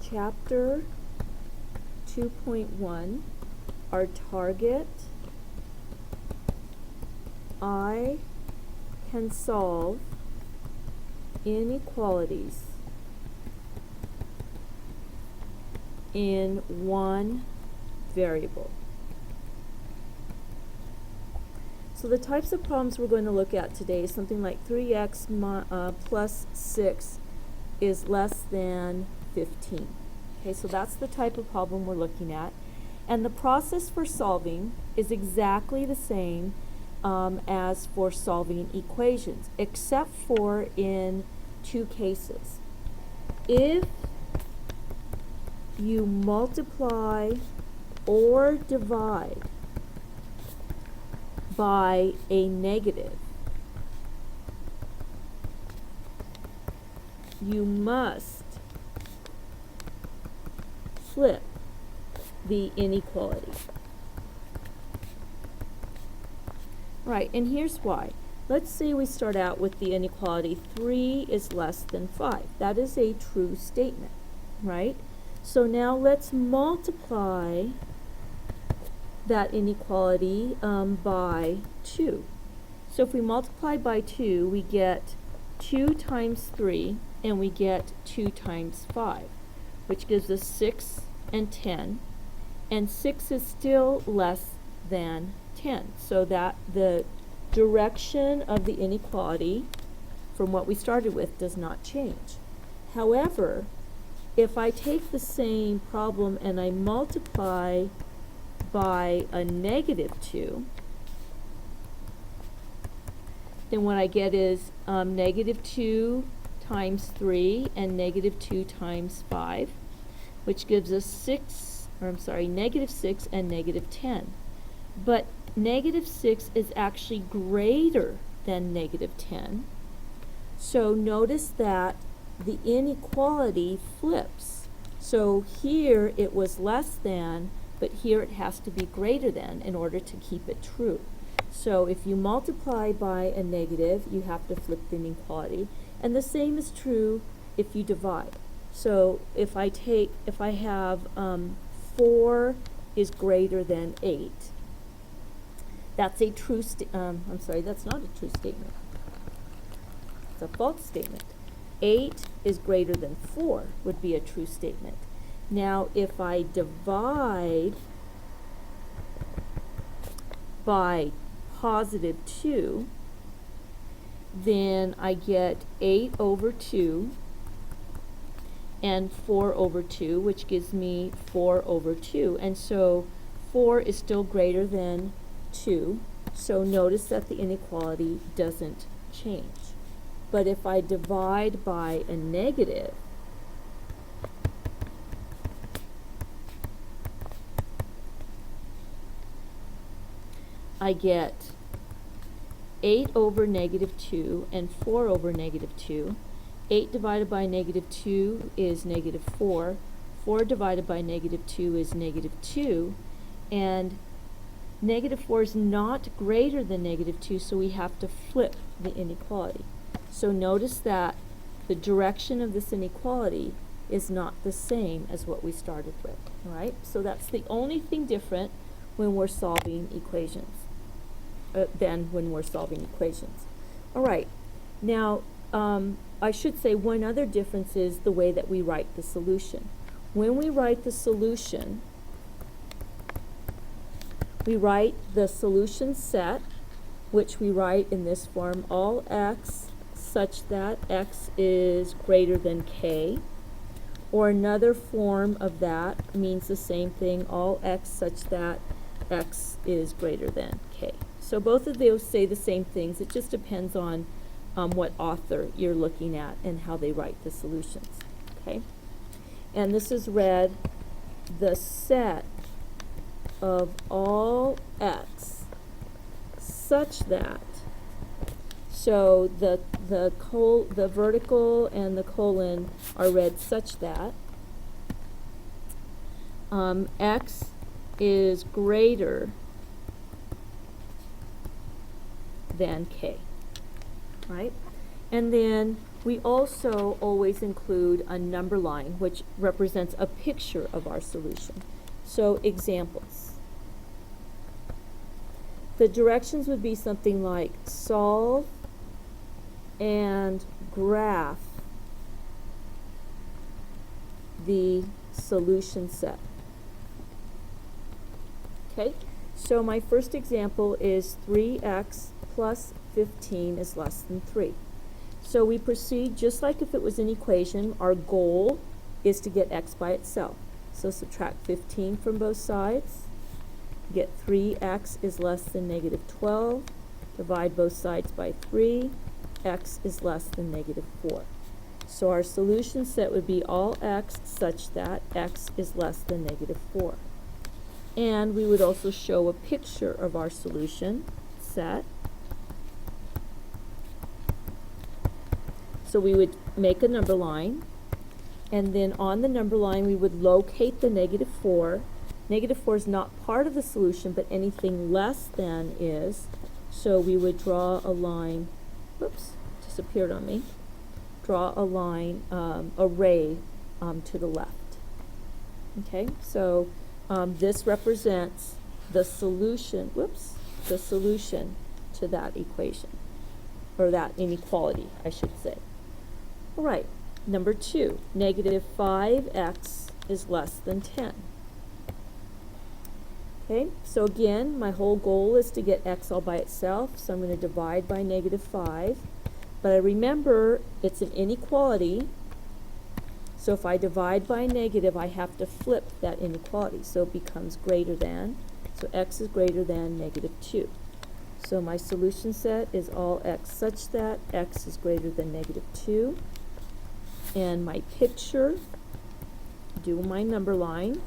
Chapter 2.1, our target, I can solve inequalities in one variable. So the types of problems we're going to look at today is something like 3x plus 6 is less than 15. Okay, so that's the type of problem we're looking at. And the process for solving is exactly the same as for solving equations, except for in two cases. If you multiply or divide by a negative, you must flip the inequality. Right, and here's why. Let's say we start out with the inequality 3 is less than 5. That is a true statement, right? So now let's multiply that inequality by 2. So if we multiply by 2, we get 2 times 3, and we get 2 times 5, which gives us 6 and 10, and 6 is still less than 10, so that the direction of the inequality from what we started with does not change. However, if I take the same problem and I multiply by a negative 2, then what I get is negative 2 times 3 and negative 2 times 5, which gives us negative 6 and negative 10. But negative 6 is actually greater than negative 10. So notice that the inequality flips. So here it was less than, but here it has to be greater than in order to keep it true. So if you multiply by a negative, you have to flip the inequality. And the same is true if you divide. So if I have 4 is greater than 8, that's a true that's not a true statement. It's a false statement. 8 is greater than 4 would be a true statement. Now if I divide by positive 2, then I get 8 over 2 and 4 over 2, which gives me 4 over 2. And so 4 is still greater than 2. So notice that the inequality doesn't change. But if I divide by a negative, I get 8 over negative 2 and 4 over negative 2. 8 divided by negative 2 is negative 4. 4 divided by negative 2 is negative 2. And negative 4 is not greater than negative 2, so we have to flip the inequality. So notice that the direction of this inequality is not the same as what we started with, right? So that's the only thing different when we're solving equations than when we're solving equations. All right, now I should say one other difference is the way that we write the solution. When we write the solution, we write the solution set, which we write in this form: all x such that x is greater than k. Or another form of that means the same thing: all x such that x is greater than k. So both of those say the same things. It just depends on what author you're looking at and how they write the solutions. Okay? And this is read: the set of all x such that. So the vertical and the colon are read such that x is greater than k, right? And then We also always include a number line, which represents a picture of our solution. So examples. The directions would be something like solve and graph the solution set. Okay, so my first example is 3x plus 15 is less than 3. So we proceed just like if it was an equation. Our goal is to get x by itself. So subtract 15 from both sides. Get 3x is less than negative 12. Divide both sides by 3. X is less than negative 4. So our solution set would be all x such that x is less than negative 4. And we would also show a picture of our solution set. So we would make a number line, and then on the number line we would locate the negative 4. Negative 4 is not part of the solution, but anything less than is. So we would draw a line, whoops, disappeared on me. Draw a line, array to the left. Okay, so this represents the solution, the solution to that equation, or that inequality, I should say. All right, number 2, negative 5x is less than 10. Okay, so again, my whole goal is to get x all by itself, so I'm going to divide by negative 5. But I remember it's an inequality, so if I divide by negative, I have to flip that inequality, so it becomes greater than. So x is greater than negative 2. So my solution set is all x such that x is greater than negative 2. And my picture, do my number line.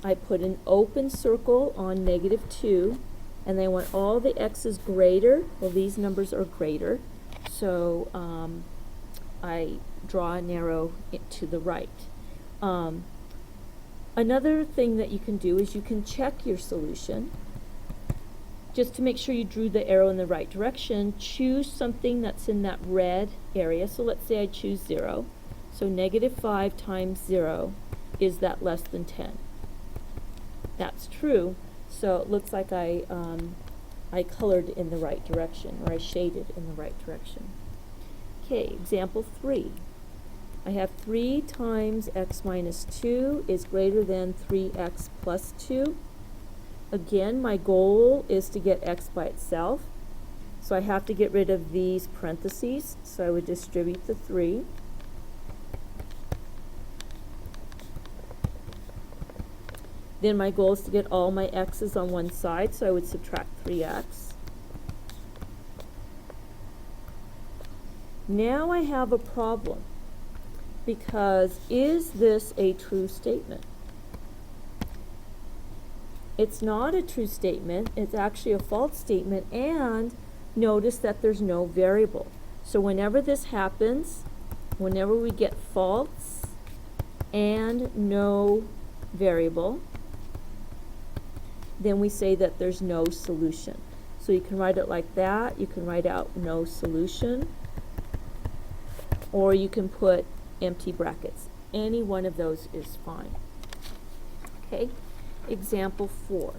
I put an open circle on negative 2, and I want all the x's greater. Well, these numbers are greater, so I draw an arrow to the right. Another thing that you can do is you can check your solution. Just to make sure you drew the arrow in the right direction, choose something that's in that red area. So let's say I choose 0. So negative 5 times 0, is that less than 10? That's true. So it looks like I colored in the right direction, or I shaded in the right direction. Okay, example 3. I have 3 times x minus 2 is greater than 3x plus 2. Again, my goal is to get x by itself. So I have to get rid of these parentheses. So I would distribute the 3. Then my goal is to get all my x's on one side, so I would subtract 3x. Now I have a problem, because is this a true statement? It's not a true statement, it's actually a false statement, and notice that there's no variable. So whenever this happens, whenever we get false and no variable, then we say that there's no solution. So you can write it like that. You can write out no solution, or you can put empty brackets. Any one of those is fine. Okay, example 4.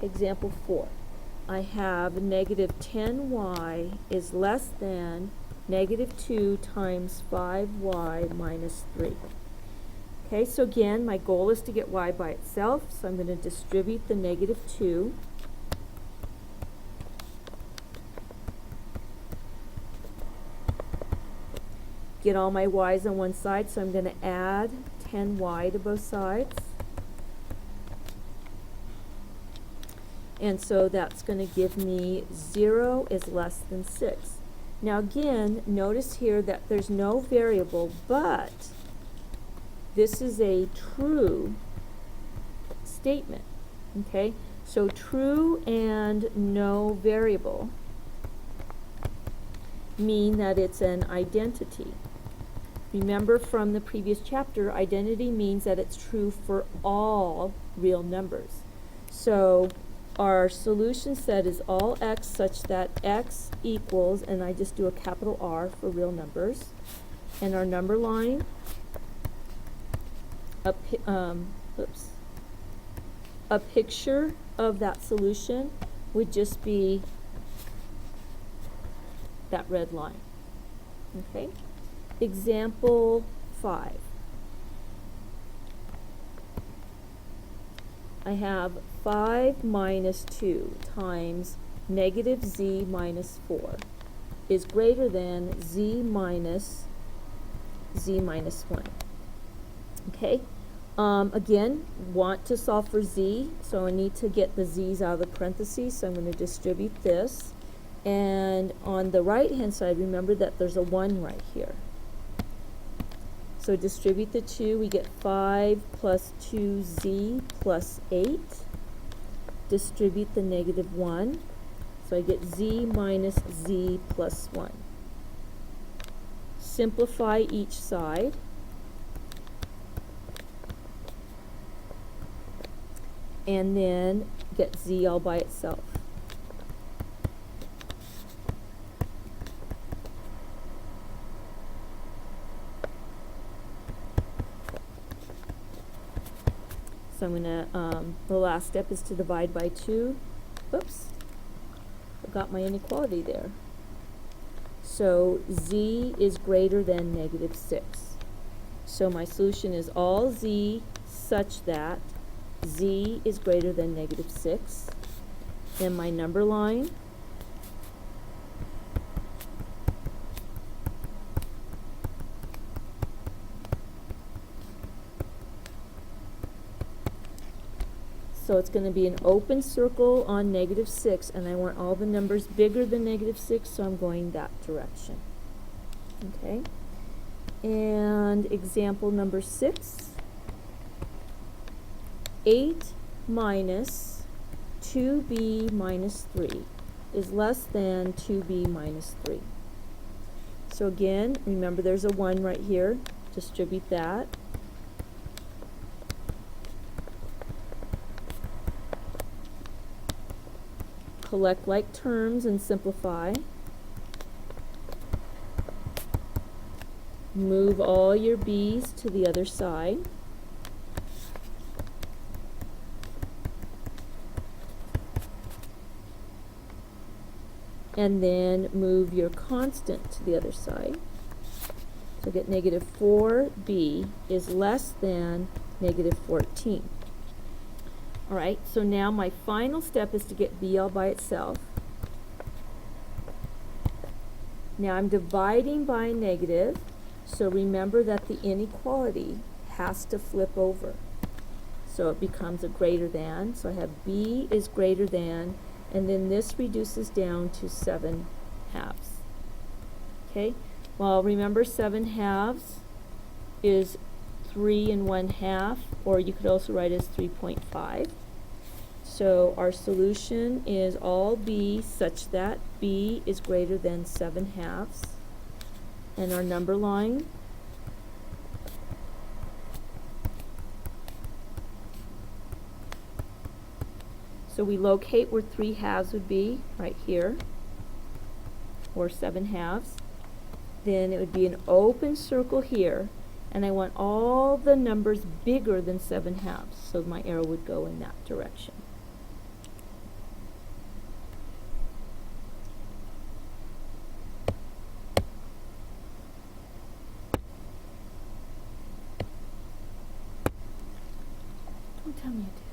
Example 4. I have negative 10y is less than negative 2 times 5y minus 3. Okay, so again, my goal is to get y by itself, so I'm going to distribute the negative 2. Get all my y's on one side, so I'm going to add 10y to both sides. And so that's going to give me 0 is less than 6. Now again, notice here that there's no variable, but this is a true statement. Okay, so true and no variable mean that it's an identity. remember from the previous chapter, identity means that it's true for all real numbers. So our solution set is all x such that x equals, and I just do a capital R for real numbers, and our number line, a picture of that solution would just be that red line. Okay? Example 5. I have 5 minus 2 times negative z minus 4 is greater than z minus 1. Okay? Again, want to solve for z, so I need to get the z's out of the parentheses, so I'm going to distribute this. And on the right hand side, remember that there's a 1 right here. So distribute the 2, we get 5 plus 2z plus 8. Distribute the negative 1, so I get z minus z plus 1. Simplify each side. And then get z all by itself. So I'm going to, the last step is to divide by 2. Oops, forgot my inequality there. So z is greater than negative 6. So my solution is all z such that z is greater than negative 6. And my number line, so it's going to be an open circle on negative 6, and I want all the numbers bigger than negative 6, so I'm going that direction. Okay? And example number 6. 8 minus 2b minus 3 is less than 2b minus 3. So again, remember there's a 1 right here. Distribute that. Collect like terms and simplify. Move all your b's to the other side. And then move your constant to the other side. So get negative 4b is less than negative 14. Alright, so now my final step is to get b all by itself. Now I'm dividing by negative, so remember that the inequality has to flip over. So it becomes a greater than, so I have b is greater than, and then this reduces down to 7 halves. Okay, well remember 7 halves is 3 1/2, or you could also write as 3.5. So our solution is all b such that b is greater than 7 halves. And our number line, so we locate where 3 halves would be, right here, or 7 halves. Then it would be an open circle here, and I want all the numbers bigger than 7 halves, so my arrow would go in that direction. Don't tell me I did.